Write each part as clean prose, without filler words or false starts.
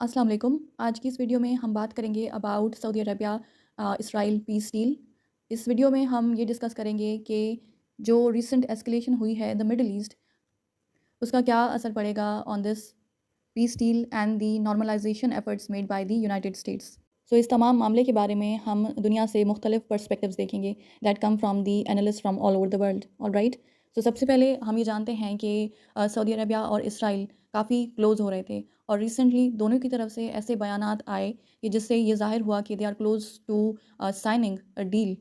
السلام علیکم۔ آج کی اس ویڈیو میں ہم بات کریں گے about Saudi Arabia Israel peace deal. اس ویڈیو میں ہم یہ ڈسکس کریں گے کہ جو ریسنٹ ایسکلیشن ہوئی ہے دا مڈل ایسٹ، اس کا کیا اثر پڑے گا on this peace deal and the normalization efforts made by the United States. So اس تمام معاملے کے بارے میں ہم دنیا سے مختلف پرسپیکٹیوز دیکھیں گے that come from the analyst from all over the world, all right. So سب سے پہلے ہم یہ جانتے ہیں کہ سعودی عربیہ اور اسرائیل کافی کلوز ہو رہے تھے، اور ریسنٹلی دونوں کی طرف سے ایسے بیانات آئے کہ جس سے یہ ظاہر ہوا کہ they are close to signing a deal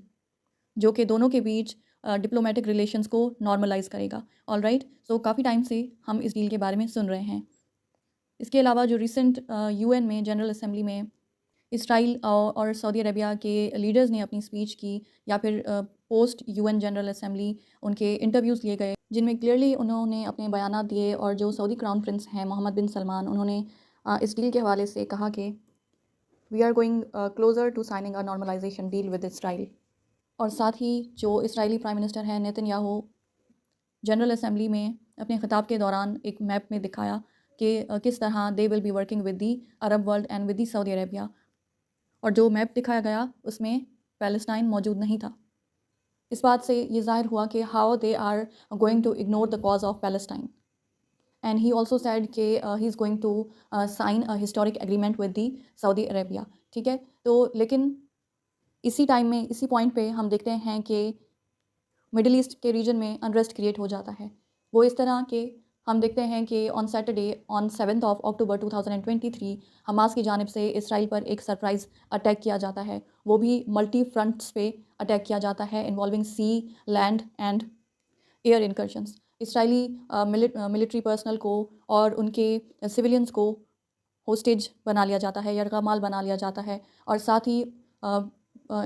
جو کہ دونوں کے بیچ ڈپلومیٹک ریلیشنز کو نارملائز کرے گا، آل رائٹ۔ سو کافی ٹائم سے ہم اس ڈیل کے بارے میں سن رہے ہیں۔ اس کے علاوہ جو ریسنٹ UN میں جنرل اسمبلی میں اسرائیل اور سعودی عربیہ کے لیڈرز نے اپنی اسپیچ کی، یا پھر پوسٹ UN جنرل اسمبلی ان کے انٹرویوز لیے گئے جن میں کلیئرلی انہوں نے اپنے بیانات دیے، اور جو سعودی کراؤن پرنس ہیں محمد بن سلمان، انہوں نے اس ڈیل کے حوالے سے کہا کہ we are going closer to signing a normalization deal with Israel. اور ساتھ ہی جو اسرائیلی پرائم منسٹر ہیں نیتن یاہو، جنرل اسمبلی میں اپنے خطاب کے دوران ایک میپ میں دکھایا کہ کس طرح they will be working with the Arab world and with the Saudi Arabia, اور جو میپ دکھایا گیا اس میں پیلسٹائن موجود نہیں تھا۔ اس بات سے یہ ظاہر ہوا کہ how they are going to ignore the cause of Palestine, and he also said کہ he is going to sign a historic agreement with the Saudi Arabia, ٹھیک ہے۔ تو لیکن اسی ٹائم میں اسی پوائنٹ پہ ہم دیکھتے ہیں کہ مڈل ایسٹ کے ریجن میں انریسٹ کریٹ ہو جاتا ہے۔ وہ اس طرح کہ ہم دیکھتے ہیں کہ آن سیٹرڈے آن 7 اکتوبر 2023 حماس کی جانب سے اسرائیل پر ایک سرپرائز اٹیک کیا جاتا ہے، وہ بھی ملٹی فرنٹس پہ اٹیک کیا جاتا ہے involving sea, land and air incursions. Israeli military personnel کو اور ان کے سویلینز کو ہوسٹیج بنا لیا جاتا ہے، یرغمال مال بنا لیا جاتا ہے، اور ساتھ ہی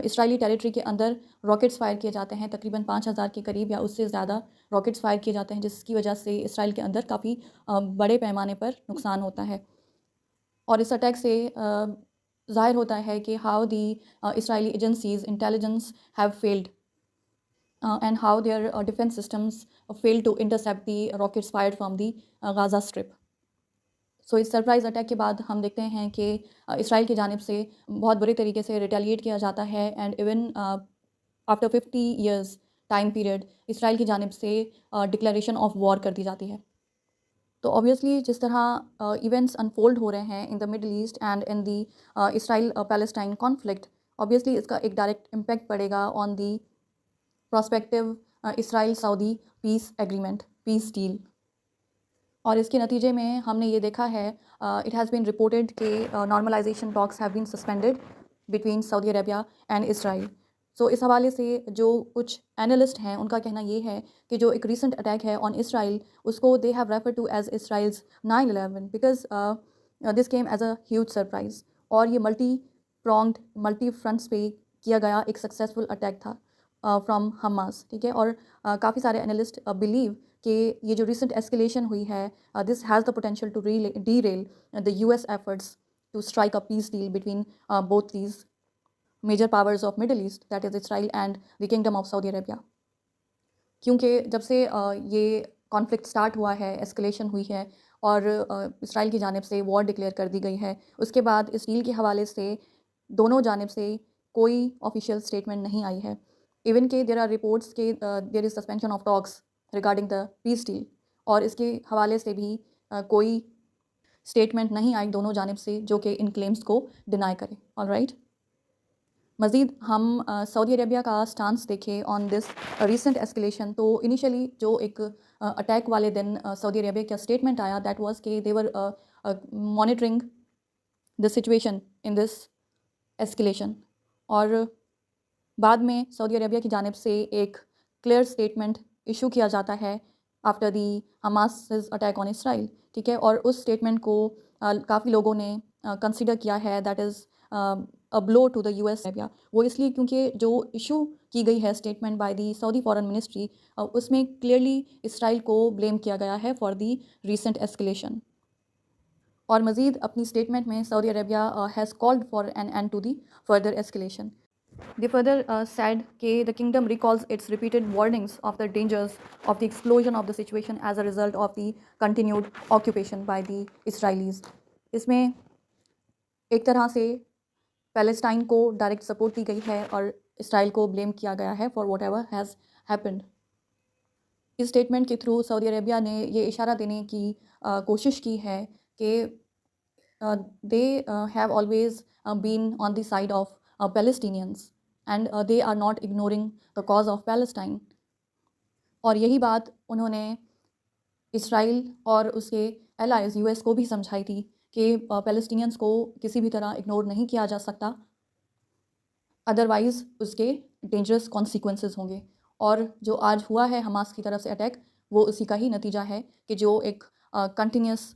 اسرائیلی ٹیریٹری کے اندر راکٹس فائر کیے جاتے ہیں، تقریباً 5000 کے قریب یا اس سے زیادہ راکٹس فائر کیے جاتے ہیں، جس کی وجہ سے اسرائیل کے اندر کافی بڑے پیمانے پر نقصان ہوتا ہے۔ اور اس اٹیک سے ظاہر ہوتا ہے کہ how the Israeli agencies intelligence have failed and how their defence systems fail to intercept the rockets fired from the Gaza Strip. So اس سرپرائز اٹیک کے بعد ہم دیکھتے ہیں کہ اسرائیل کی جانب سے بہت برے طریقے سے ریٹیلیٹ کیا جاتا ہے، and even after 50 years time period Israel کی جانب سے ڈکلیریشن آف وار کر دی جاتی ہے۔ تو اوبیسلی جس طرح ایونٹس انفولڈ ہو رہے ہیں in the Middle East and in the Israel Palestine conflict, obviously اس کا ایک ڈائریکٹ امپیکٹ پڑے گا آن دی پراسپیکٹیو اسرائیل سعودی پیس ایگریمنٹ، پیس ڈیل۔ اور اس کے نتیجے میں ہم نے یہ دیکھا ہے اٹ ہیز بین رپورٹڈ کہ normalization talks have been suspended between Saudi Arabia and Israel. So اس حوالے سے جو کچھ اینالسٹ ہیں ان کا کہنا یہ ہے کہ جو ایک ریسنٹ اٹیک ہے آن اسرائیل، اس کو they have refer to as Israel's 9/11 because this came as a huge surprise, اور یہ ملٹی پرونگڈ ملٹی فرنٹس پہ کیا گیا ایک سکسیزفل اٹیک تھا فرام حماس، ٹھیک ہے۔ اور کافی سارے اینالسٹ بلیو کہ یہ جو ریسنٹ ایسکلیشن ہوئی ہے this has the potential to derail the US efforts to strike a peace deal between both these major powers of Middle East that is Israel and the Kingdom of Saudi Arabia. کیونکہ جب سے یہ conflict start ہوا ہے، escalation ہوئی ہے، اور اسرائیل کی جانب سے وار ڈکلیئر کر دی گئی ہے، اس کے بعد اس ڈیل کے حوالے سے دونوں جانب سے کوئی آفیشیل اسٹیٹمنٹ نہیں آئی ہے، ایون کہ دیر آر رپورٹس کہ there is suspension of talks regarding the peace deal, اور اس کے حوالے سے بھی کوئی اسٹیٹمنٹ نہیں آئی دونوں جانب سے جو کہ ان کلیمز کو ڈینائی کرے، آل رائٹ۔ مزید ہم سعودی عربیہ کا سٹانس دیکھیں آن دس ریسنٹ ایسکلیشن، تو انیشلی جو ایک اٹیک والے دن سعودی عربیہ کا اسٹیٹمنٹ آیا دیٹ واز کہ they were monitoring the situation in this escalation, اور بعد میں سعودی عربیہ کی جانب سے ایک کلیئر اسٹیٹمنٹ ایشو کیا جاتا ہے after the Hamas attack on Israel, ٹھیک ہے۔ اور اس اسٹیٹمنٹ کو کافی لوگوں نے کنسیڈر کیا ہے that is a blow to the US Arabia, وہ اس لیے کیونکہ جو ایشو کی گئی ہے statement by the Saudi foreign ministry, اس میں کلیئرلی اسرائیل کو بلیم کیا گیا ہے فار دی ریسنٹ ایسکلیشن۔ اور مزید اپنی اسٹیٹمنٹ میں Saudi Arabia has called for an end to the further escalation. They further said that the kingdom recalls its repeated warnings of the dangers of the explosion of the situation as a result of the continued occupation by the Israelis۔ اس میں ایک طرح سے Palestine کو direct support دی گئی ہے اور اسرائیل کو blame کیا گیا ہے for whatever has happened. اس اسٹیٹمنٹ کے تھرو سعودی عربیہ نے یہ اشارہ دینے کی کوشش کی ہے کہ they have always been on the side of Palestinians and they are not ignoring the cause of Palestine. اور یہی بات انہوں نے اسرائیل اور اس کے الائز US کو بھی سمجھائی تھی کہ پیلسٹینینس کو کسی بھی طرح اگنور نہیں کیا جا سکتا، ادروائز اس کے ڈینجرس کانسیکوینسز ہوں گے۔ اور جو آج ہوا ہے حماس کی طرف سے اٹیک، وہ اسی کا ہی نتیجہ ہے کہ جو ایک کنٹینیوس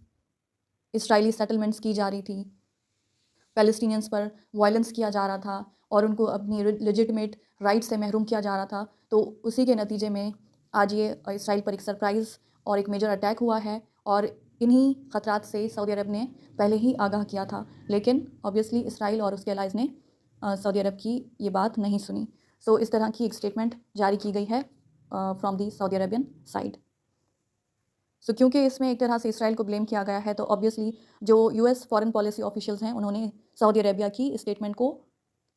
اسرائیلی سیٹلمنٹس کی جا رہی تھی، پیلسٹینینس پر وائلنس کیا جا رہا تھا اور ان کو اپنی لیجٹمیٹ رائٹ سے محروم کیا جا رہا تھا، تو اسی کے نتیجے میں آج یہ اسرائیل پر ایک سرپرائز اور ایک میجر اٹیک ہوا ہے۔ اور انہی خطرات سے سعودی عرب نے پہلے ہی آگاہ کیا تھا، لیکن آبویسلی اسرائیل اور اس کے الائز نے سعودی عرب کی یہ بات نہیں سنی۔ سو اس طرح کی ایک اسٹیٹمنٹ جاری کی گئی ہے from the Saudi Arabian side. So کیونکہ اس میں ایک طرح سے اسرائیل کو بلیم کیا گیا ہے، تو آبویسلی جو US فارن پالیسی آفیشلز ہیں انہوں نے سعودی عربیہ کی اسٹیٹمنٹ کو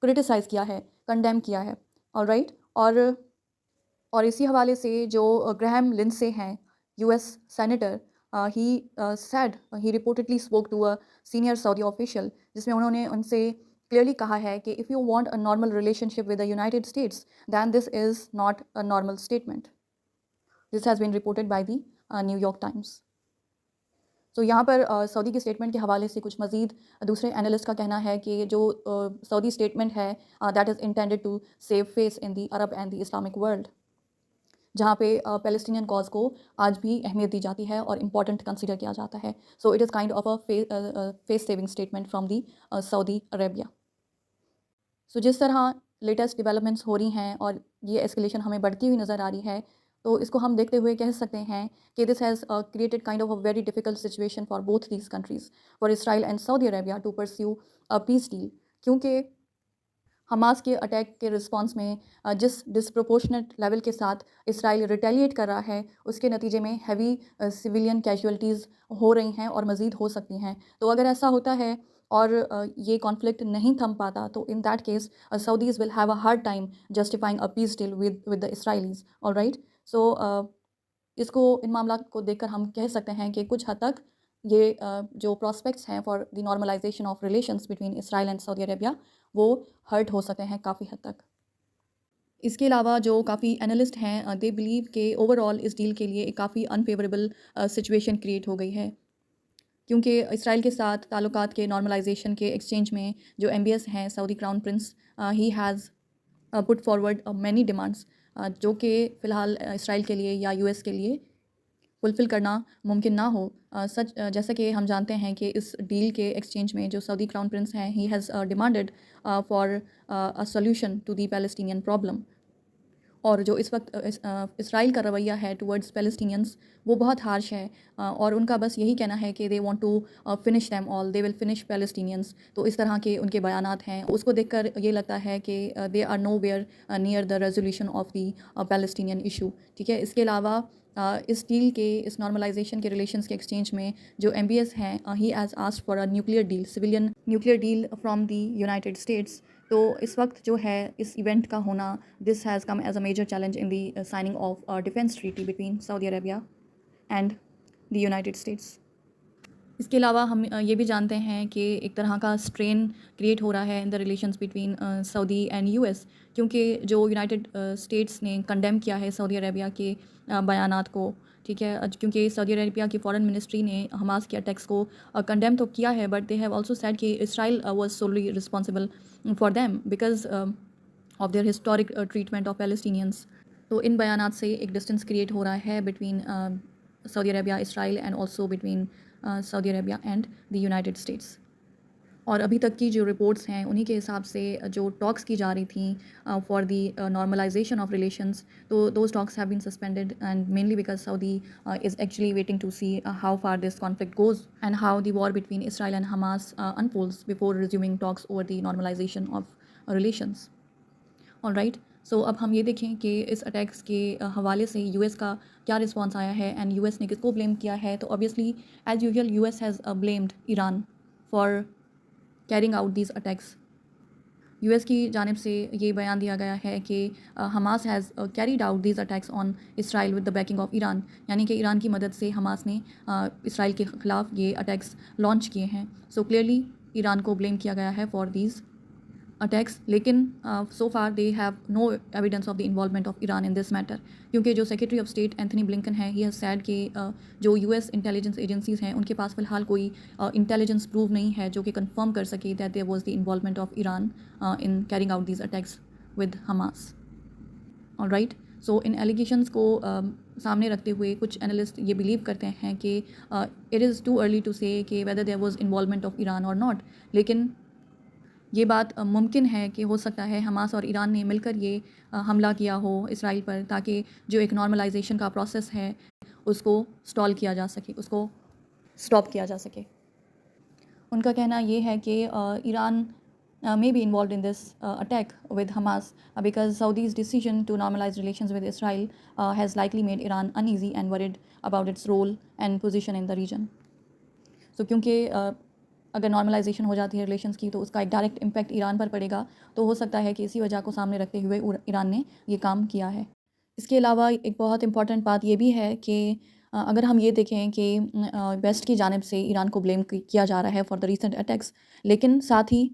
کرٹیسائز کیا ہے، کنڈیم کیا ہے، آلرائٹ۔ اور اسی حوالے سے جو گراہم لنسے ہیں US senator, he said he reportedly spoke to a senior Saudi official, جس میں انہوں نے ان سے کلیئرلی کہا ہے کہ if you want a normal relationship with the United States then this is not a normal statement. This has been reported by the New York Times. تو یہاں پر سعودی کی اسٹیٹمنٹ کے حوالے سے کچھ مزید دوسرے اینالسٹ کا کہنا ہے کہ جو سعودی اسٹیٹمنٹ ہے that is intended to save face in the Arab and the Islamic world, جہاں پہ پیلسٹینین کاز کو آج بھی اہمیت دی جاتی ہے اور امپورٹنٹ کنسیڈر کیا جاتا ہے۔ So it is kind of a face saving statement from the Saudi Arabia. So جس طرح لیٹسٹ ڈیولپمنٹس ہو رہی ہیں اور یہ ایسکلیشن ہمیں بڑھتی ہوئی نظر آ رہی ہے، تو اس کو ہم دیکھتے ہوئے کہہ سکتے ہیں کہ this has created kind of a very difficult situation for both these countries, for Israel and Saudi Arabia to pursue peace deal, کیونکہ حماس کے اٹیک کے رسپانس میں جس ڈسپروپورشنٹ لیول کے ساتھ اسرائیل ریٹیلیٹ کر رہا ہے، اس کے نتیجے میں ہیوی سویلین کیجویلٹیز ہو رہی ہیں اور مزید ہو سکتی ہیں۔ تو اگر ایسا ہوتا ہے اور یہ کانفلکٹ نہیں تھم پاتا، تو in that case Saudis will have a hard time justifying a peace deal with the Israelis, alright. So اس کو ان معاملات کو دیکھ کر ہم کہہ سکتے ہیں کہ کچھ حد تک یہ جو پراسپیکٹس ہیں for the normalization of relations between Israel and Saudi Arabia, وہ ہرٹ ہو سکتے ہیں کافی حد تک۔ اس کے علاوہ جو کافی انالسٹ ہیں دے بلیو کہ اوور آل اس ڈیل کے لیے ایک کافی انفیوریبل سچویشن کریٹ ہو گئی ہے، کیونکہ اسرائیل کے ساتھ تعلقات کے نارملائزیشن کے ایکسچینج میں جو MBS ہیں Saudi crown prince, he has put forward many demands جو کہ فی الحال اسرائیل کے لیے یا US کے لیے فلفل کرنا ممکن نہ ہو۔ سچ جیسا کہ ہم جانتے ہیں کہ اس ڈیل کے ایکسچینج میں جو سعودی کراؤن پرنس ہیں، he has demanded for a solution to the Palestinian problem. اور جو اس وقت اسرائیل کا رویہ ہے ٹورڈز پیلسٹینینس، وہ بہت ہارش ہے، اور ان کا بس یہی کہنا ہے کہ they want to finish them all, they will finish Palestinians. تو اس طرح کے ان کے بیانات ہیں، اس کو دیکھ کر یہ لگتا ہے کہ they are nowhere near the resolution of the Palestinian issue, ٹھیک ہے۔ اس کے علاوہ اس ڈیل کے، اس نارملائزیشن کے ریلیشنس کے ایکسچینج میں جو MBS ہیں، he has asked for a nuclear deal, civilian nuclear deal from the United States. تو اس وقت جو ہے اس ایونٹ کا ہونا، this has come as a major challenge in the signing of defence treaty between Saudi Arabia and the United States. اس کے علاوہ ہم یہ بھی جانتے ہیں کہ ایک طرح کا اسٹرین کریٹ ہو رہا ہے in the relations between Saudi and US، کیونکہ جو یونائٹیڈ اسٹیٹس نے کنڈیم کیا ہے سعودی عربیہ کے بیانات کو، ٹھیک ہے، کیونکہ سعودی عربیہ کی فارن منسٹری نے حماس کے اٹیکس کو کنڈیم تو کیا ہے، but they have also said کہ Israel was solely responsible for them because of their historic treatment of Palestinians. تو ان بیانات سے ایک ڈسٹینس کریٹ ہو رہا ہے between Saudi Arabia, Israel, and also between Saudi Arabia and the United status. اور ابھی تک کی جو رپورٹس ہیں انہی کے حساب سے جو ٹاکس کی جا رہی تھیں for the normalization of relations, تو those talks have been suspended and mainly because Saudi is actually waiting to see how far this conflict goes and how the war between Israel and Hamas unfolds before resuming talks over the normalization of relations. All right. سو اب ہم یہ دیکھیں کہ اس attacks کے حوالے سے US کا کیا رسپانس آیا ہے اینڈ US نے کس کو بلیم کیا ہے۔ تو obviously as usual US has blamed Iran for carrying out these attacks. US کی جانب سے یہ بیان دیا گیا ہے کہ Hamas has carried out these attacks on Israel with the backing of Iran, یعنی کہ ایران کی مدد سے حماس نے اسرائیل کے خلاف یہ اٹیکس لانچ کیے ہیں. سو کلیئرلی ایران کو بلیم کیا گیا ہے فار دیز اٹیکس، لیکن so far they have no evidence of the involvement of Iran in this matter, کیونکہ جو secretary of state Anthony Blinken ہے ہی ہیز سیڈ کہ جو یو ایس انٹیلیجنس ایجنسیز ہیں ان کے پاس فی الحال کوئی انٹیلیجنس پروف نہیں ہے جو کہ کنفرم کر سکے that there was the involvement of Iran in carrying out these attacks with Hamas. All right, so in allegations کو سامنے رکھتے ہوئے کچھ اینالسٹ یہ بلیو کرتے ہیں کہ it is too early to say کہ whether there was involvement of Iran اور ناٹ، لیکن یہ بات ممکن ہے کہ ہو سکتا ہے حماس اور ایران نے مل کر یہ حملہ کیا ہو اسرائیل پر، تاکہ جو ایک نارملائزیشن کا پروسیس ہے اس کو سٹال کیا جا سکے، اس کو سٹاپ کیا جا سکے. ان کا کہنا یہ ہے کہ Iran may be involved in this attack with Hamas because Saudi's decision to normalize relations with Israel has likely made Iran uneasy and worried about its role and position in the region. So کیونکہ اگر normalization ہو جاتی ہے relations کی تو اس کا ایک direct impact Iran پر پڑے گا، تو ہو سکتا ہے کہ اسی وجہ کو سامنے رکھتے ہوئے ایران نے یہ کام کیا ہے. اس کے علاوہ ایک بہت امپورٹنٹ بات یہ بھی ہے کہ اگر ہم یہ دیکھیں کہ ویسٹ کی جانب سے ایران کو بلیم کیا جا رہا ہے فار دا ریسنٹ اٹیکس، لیکن ساتھ ہی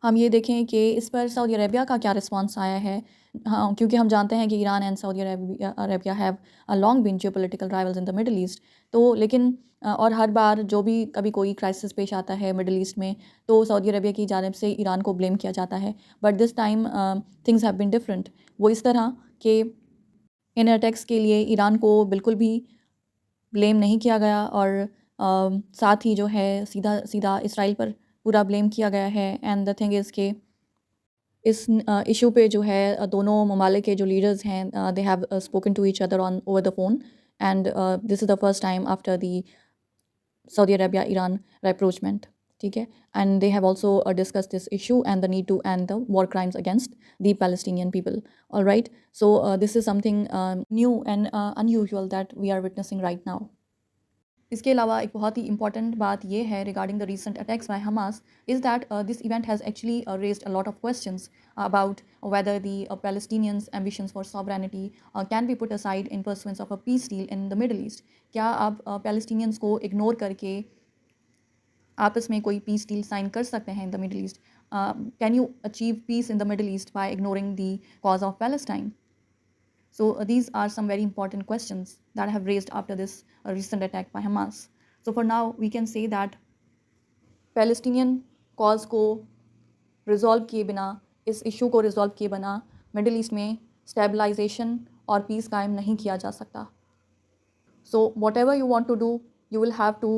ہم یہ دیکھیں کہ اس پر سعودی عربیہ کا کیا رسپانس آیا ہے. ہاں، کیونکہ ہم جانتے ہیں کہ Iran and Saudi Arabia have long been geopolitical rivals in the Middle East. تو لیکن اور ہر بار جو بھی کبھی کوئی کرائسس پیش آتا ہے مڈل ایسٹ میں تو سعودی عربیہ کی جانب سے ایران کو بلیم کیا جاتا ہے، but this time things have been different. وہ اس طرح کہ ان اٹیکس کے لیے ایران کو بالکل بھی بلیم نہیں کیا گیا، اور ساتھ ہی جو ہے سیدھا سیدھا اسرائیل پر پورا بلیم کیا گیا ہے. اینڈ دا تھنگ از کہ اس ایشو پہ جو ہے دونوں ممالک کے جو لیڈرز ہیں they have spoken to each other on over the phone, and this is the first time after the Saudi Arabia Iran rapprochement. ٹھیک ہے، and they have also discuss this issue and the need to end the war crimes against the Palestinian people. All right, so this is something new and unusual that we are witnessing right now. اس کے علاوہ ایک بہت ہی important بات یہ ہے regarding the recent attacks by Hamas is that this event has actually raised a lot of questions about whether the Palestinians ambitions for sovereignty can be put aside in pursuance of a peace deal in the Middle East. کیا آپ Palestinians کو ignore کر کے آپس میں کوئی پیس deal sign کر سکتے ہیں in the Middle East? Can you achieve peace in the Middle East by ignoring the cause of Palestine? So these are some very important questions that have raised after this recent attack by Hamas. So for now we can say that Palestinian cause کو resolve کیے بنا، اس issue کو resolve کیے بنا middle asset میں stabilization اور peace قائم نہیں کیا جا سکتا. So whatever you want to do, you will have to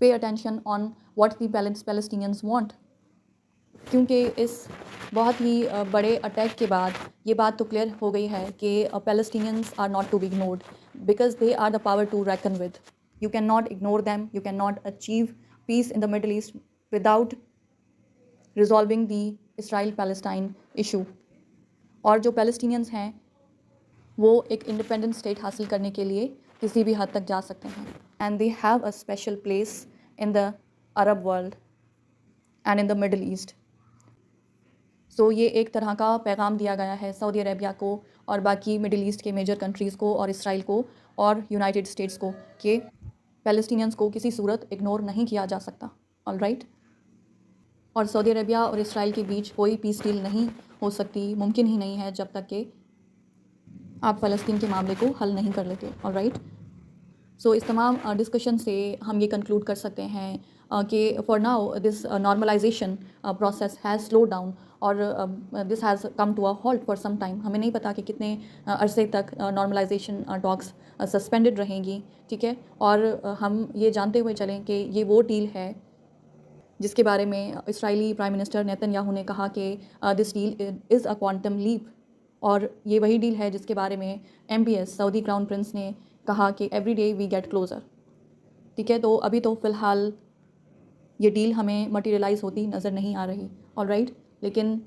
pay attention on what the Palestinians want. کیونکہ اس بہت ہی بڑے اٹیک کے بعد یہ بات تو کلیئر ہو گئی ہے کہ Palestinians are not to be ignored because they are the power to reckon with. You can not ignore them, you can not achieve peace in the Middle East without resolving the Israel Palestine issue. اور جو Palestinians ہیں وہ ایک independent state حاصل کرنے کے لیے کسی بھی حد تک جا سکتے ہیں، and they have a special place in the Arab world and in the Middle East. So یہ ایک طرح کا پیغام دیا گیا ہے سعودی عربیہ کو اور باقی مڈل ایسٹ کے میجر کنٹریز کو اور اسرائیل کو اور یونائٹڈ اسٹیٹس کو کہ پیلسٹینینس کو کسی صورت اگنور نہیں کیا جا سکتا. آل رائٹ، اور سعودی عربیہ اور اسرائیل کے بیچ کوئی پیس ڈیل نہیں ہو سکتی، ممکن ہی نہیں ہے جب تک کہ آپ فلسطین کے معاملے کو حل نہیں کر لیتے. آل رائٹ، سو اس تمام ڈسکشن سے ہم یہ کنکلوڈ کر سکتے ہیں کہ for now this normalization process has slow down اور this has come to a halt for some time. ہمیں نہیں پتا کہ کتنے عرصے تک نارملائزیشن ٹاکس سسپینڈڈ رہیں گی. ٹھیک ہے، اور ہم یہ جانتے ہوئے چلیں کہ یہ وہ ڈیل ہے جس کے بارے میں اسرائیلی پرائم منسٹر نیتن یاہو نے کہا کہ دس ڈیل از اے کوانٹم لیپ، اور یہ وہی ڈیل ہے جس کے بارے میں MBS سعودی کراؤن پرنس نے کہا کہ every day we get closer. ٹھیک ہے، تو ابھی تو فی الحال یہ ڈیل ہمیں مٹیریلائز ہوتی نظر نہیں آ رہی. آل رائٹ، لیکن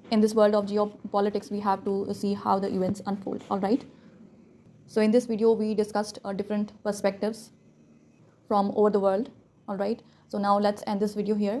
in this world of geopolitics we have to see how the events unfold. All right, so in this video we discussed different perspectives from over the world. All right, So now let's end this video here.